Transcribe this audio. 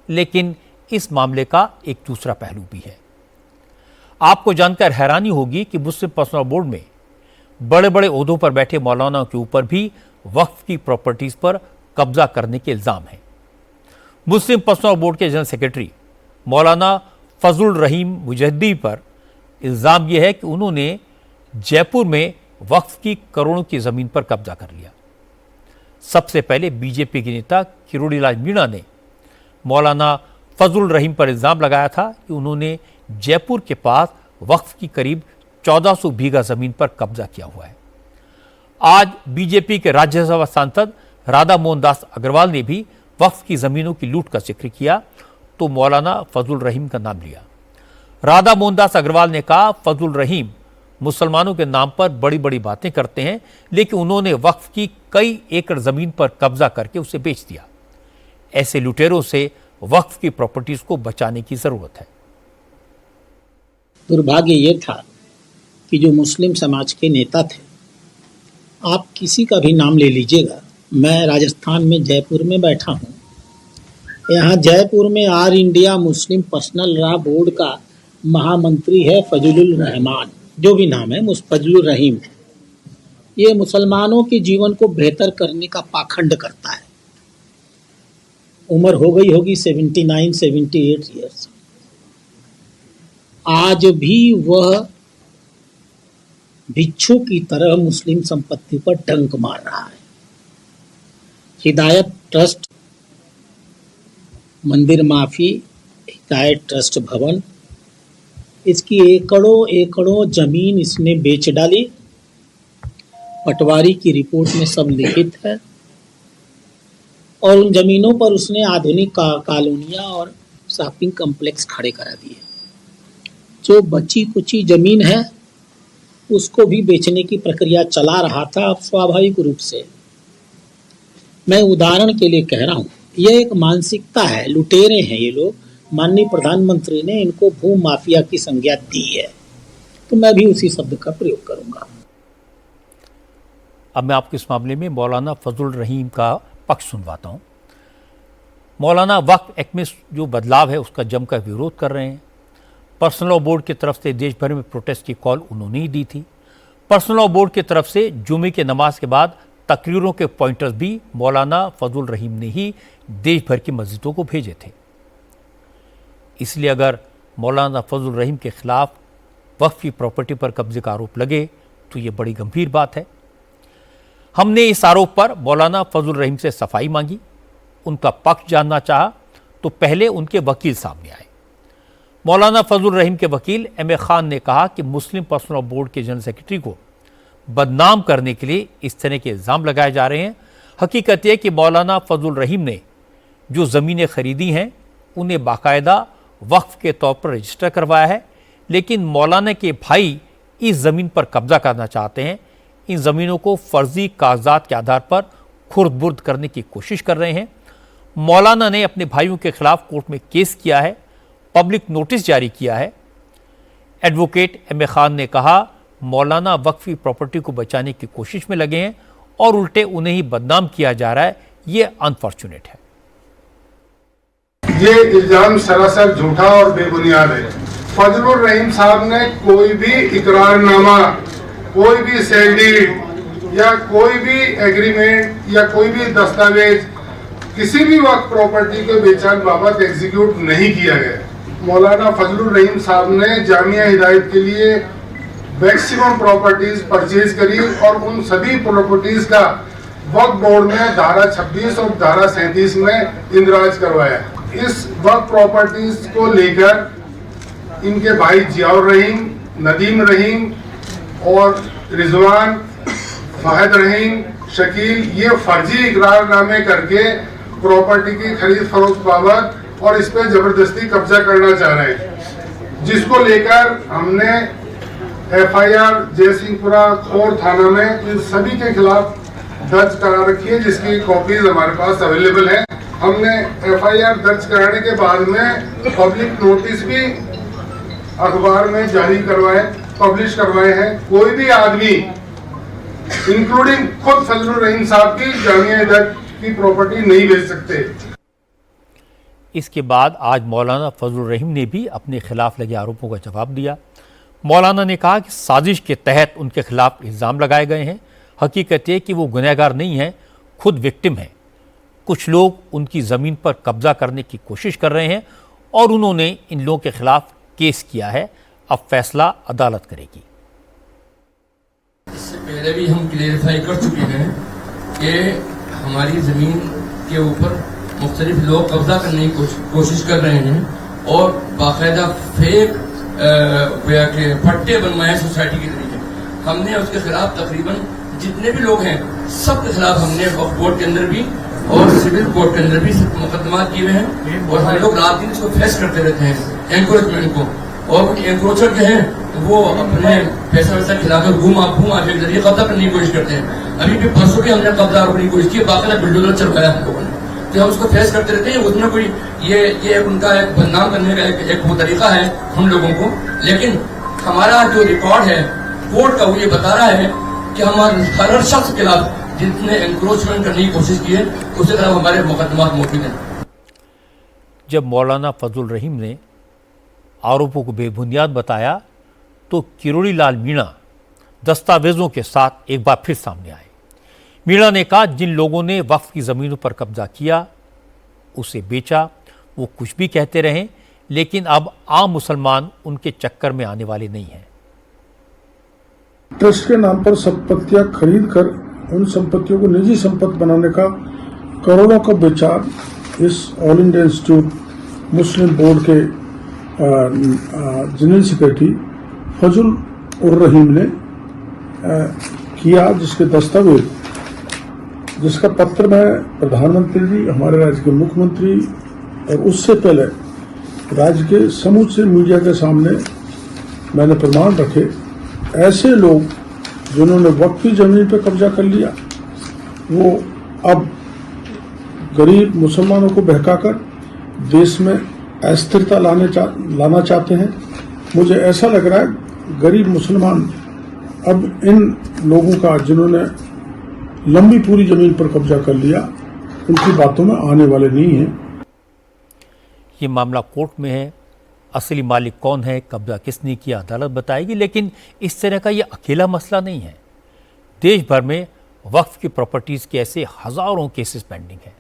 लेकिन इस मामले का एक दूसरा पहलू भी है। आपको जानकर हैरानी होगी कि मुस्लिम पर्सनल बोर्ड में बड़े बड़े ओहदों पर बैठे मौलाना के ऊपर भी वक्फ की प्रॉपर्टीज पर कब्जा करने के इल्जाम हैं। मुस्लिम पर्सनल बोर्ड के जनरल सेक्रेटरी मौलाना फजलुर रहीम मुजद्दी पर इल्जाम यह है कि उन्होंने जयपुर में वक्फ की करोड़ों की जमीन पर कब्जा कर लिया। सबसे पहले बीजेपी के नेता किरोड़ीलाल मीणा ने मौलाना फजलुर रहीम पर इल्जाम लगाया था कि उन्होंने जयपुर के पास वक्फ की करीब 1400 बीघा जमीन पर कब्जा किया हुआ है। आज बीजेपी के राज्यसभा सांसद राधा मोहन दास अग्रवाल ने भी वक्फ की जमीनों की लूट का जिक्र किया तो मौलाना फजलुर रहीम का नाम लिया। राधा मोहन दास अग्रवाल ने कहा, फजलुर रहीम मुसलमानों के नाम पर बड़ी बड़ी बातें करते हैं, लेकिन उन्होंने वक्फ की कई एकड़ जमीन पर कब्जा करके उसे बेच दिया। ऐसे लुटेरों से वक्फ की प्रॉपर्टीज को बचाने की जरूरत है। दुर्भाग्य ये था कि जो मुस्लिम समाज के नेता थे, आप किसी का भी नाम ले लीजिएगा, मैं राजस्थान में जयपुर में बैठा हूँ, यहाँ जयपुर में all India Muslim personal law board का महामंत्री है फजलुर रहमान, जो भी नाम है फजलुर रहीम। ये मुसलमानों के जीवन को बेहतर करने का पाखंड करता है। उम्र हो गई होगी 79-78 ईयर्स। आज भी वह भिक्षु की तरह मुस्लिम संपत्ति पर डंक मार रहा है। हिदायत ट्रस्ट, मंदिर माफी, हिदायत ट्रस्ट भवन, इसकी एकड़ों एकड़ों जमीन इसने बेच डाली। पटवारी की रिपोर्ट में सब लिखित है। और उन जमीनों पर उसने आधुनिक कॉलोनियां और शॉपिंग कॉम्प्लेक्स खड़े करा दिए। जो बची कुची जमीन है उसको भी बेचने की प्रक्रिया चला रहा था। अब स्वाभाविक रूप से मैं उदाहरण के लिए कह रहा हूँ, यह एक मानसिकता है, लुटेरे हैं ये लोग। माननीय प्रधानमंत्री ने इनको भू माफिया की संज्ञा दी है, तो मैं भी उसी शब्द का प्रयोग करूंगा। अब मैं आपको इस मामले में मौलाना फजलुर रहीम का पक्ष सुनवाता हूं। मौलाना वक्फ एक्ट में जो बदलाव है उसका जमकर विरोध कर रहे हैं। पर्सनल लॉ बोर्ड की तरफ से देश भर में प्रोटेस्ट की कॉल उन्होंने ही दी थी। पर्सनल लॉ बोर्ड की तरफ से जुमे के नमाज के बाद तकरीरों के पॉइंटर्स भी मौलाना फजलुर रहीम ने ही देश भर की मस्जिदों को भेजे थे। इसलिए अगर मौलाना फजलुर रहीम के खिलाफ वक्फ की प्रॉपर्टी पर कब्जे का आरोप लगे तो ये बड़ी गंभीर बात है। हमने इस आरोप पर मौलाना फजलुर रहीम से सफाई मांगी, उनका पक्ष जानना चाहा तो पहले उनके वकील सामने आए। मौलाना फजलुर रहीम के वकील एम ए खान ने कहा कि मुस्लिम पर्सनल बोर्ड के जनरल सेक्रेटरी को बदनाम करने के लिए इस तरह के इल्ज़ाम लगाए जा रहे हैं। हकीकत यह कि मौलाना फजलुर रहीम ने जो ज़मीनें खरीदी हैं उन्हें बाकायदा वक्फ के तौर पर रजिस्टर करवाया है, लेकिन मौलाना के भाई इस ज़मीन पर कब्जा करना चाहते हैं। इन ज़मीनों को फर्जी कागजात के आधार पर खुर्द बुर्द करने की कोशिश कर रहे हैं। मौलाना ने अपने भाइयों के खिलाफ कोर्ट में केस किया है, पब्लिक नोटिस जारी किया है। एडवोकेट एम ए खान ने कहा, मौलाना वक्फ की प्रॉपर्टी को बचाने की कोशिश में लगे हैं और उल्टे उन्हें ही बदनाम किया जा रहा है। ये अनफॉर्चुनेट है। ये इल्जाम सरासर झूठा और बेबुनियाद है। फजलुर रहीम साहब ने कोई भी इकरारनामा, कोई भी सेल डीड या कोई भी एग्रीमेंट या कोई भी दस्तावेज किसी भी वक्त प्रॉपर्टी के बेचने बाबत एग्जीक्यूट नहीं किया गया। मौलाना फजलुर रहीम साहब ने जामिया हिदायत के लिए मैक्सिमम प्रॉपर्टीज परचेज करी और उन सभी प्रॉपर्टीज का वक्फ बोर्ड में धारा 26 और धारा 37 में इंदराज करवाया। इस वक्फ प्रॉपर्टीज को लेकर इनके भाई जियाउर रहीम, नदीम रहीम और रिजवान, फहद रहीम, शकील ये फर्जी इकरारनामे करके प्रॉपर्टी की खरीद फरोख्त बाबत और इस पर जबरदस्ती कब्जा करना चाह रहे हैं, जिसको लेकर हमने FIR जयसिंहपुरा खोर थाना में इन सभी के खिलाफ दर्ज करा रखी है, जिसकी कॉपीज हमारे पास अवेलेबल है। हमने FIR दर्ज कराने के बाद में पब्लिक नोटिस भी अखबार में जारी करवाए, पब्लिश करवाए हैं। कोई भी आदमी इंक्लूडिंग खुद फजलुर रहीम साहब की जामिया हिदायत की प्रॉपर्टी नहीं बेच सकते। इसके बाद आज मौलाना फजलुर रहीम ने भी अपने खिलाफ लगे आरोपों का जवाब दिया। मौलाना ने कहा कि साजिश के तहत उनके खिलाफ इल्ज़ाम लगाए गए हैं। हकीकत है कि वो गुनहगार नहीं हैं, खुद विक्टिम हैं। कुछ लोग उनकी ज़मीन पर कब्जा करने की कोशिश कर रहे हैं और उन्होंने इन लोगों के खिलाफ केस किया है। अब फैसला अदालत करेगी। इससे पहले भी हम क्लेरिफाई कर चुके हैं कि हमारी ज़मीन के ऊपर मुख्तलिफ लोग कब्जा करने की कोशिश कर रहे हैं और बाकायदा फेक पट्टे बनवाए सोसाइटी के जरिए। हमने उसके खिलाफ तकरीबन जितने भी लोग हैं सब के खिलाफ हमने वक्फ बोर्ड के अंदर भी और सिविल कोर्ट के अंदर भी मुकदमा किए हुए हैं और हम लोग रात दिन इसको फेस करते रहते हैं एनक्रोचमेंट को। और एनक्रोचर जो है वो अपने पैसा वैसा खिलाकर घूम आफे के जरिए कब्जा करने की कोशिश करते हैं। अभी भी परसों भी हमने कब्जा करने की कोशिश की, बाकायदा बुलडोजर चलवाया हम लोगों ने। तो हम उसको फेस करते रहते हैं। उसमें कोई ये उनका एक बदनाम करने का एक वो तरीका है हम लोगों को। लेकिन हमारा जो रिकॉर्ड है कोर्ट का वो ये बता रहा है कि हमारे हर शख्स के खिलाफ जितने एनक्रोचमेंट करने की कोशिश की है उसके खिलाफ हमारे मुकदमा मौजूद हैं। जब मौलाना फजलुर रहीम ने आरोपों को बेबुनियाद बताया तो किरोड़ी लाल मीणा दस्तावेजों के साथ एक बार फिर सामने आए। मीणा ने कहा जिन लोगों ने वक्फ की ज़मीनों पर कब्जा किया, उसे बेचा, वो कुछ भी कहते रहें, लेकिन अब आम मुसलमान उनके चक्कर में आने वाले नहीं हैं। ट्रस्ट के नाम पर संपत्तियां खरीद कर उन संपत्तियों को निजी संपत्ति बनाने का करोड़ों का विचार इस ऑल इंडिया इंस्टीट्यूट मुस्लिम बोर्ड के जनरल सेक्रेटरी फजलुर रहीम ने किया, जिसके दस्तावेज, जिसका पत्र मैं प्रधानमंत्री जी, हमारे राज्य के मुख्यमंत्री और उससे पहले राज्य के समूचे मीडिया के सामने मैंने प्रमाण रखे। ऐसे लोग जिन्होंने वक्फ की जमीन पर कब्जा कर लिया, वो अब गरीब मुसलमानों को बहकाकर देश में अस्थिरता लाना चाहते हैं। मुझे ऐसा लग रहा है गरीब मुसलमान अब इन लोगों का, जिन्होंने लंबी पूरी जमीन पर कब्जा कर लिया, उनकी बातों में आने वाले नहीं हैं। ये मामला कोर्ट में है। असली मालिक कौन है, कब्जा किसने किया, अदालत बताएगी। लेकिन इस तरह का ये अकेला मसला नहीं है। देश भर में वक्फ की प्रॉपर्टीज़ के ऐसे हज़ारों केसेस पेंडिंग हैं।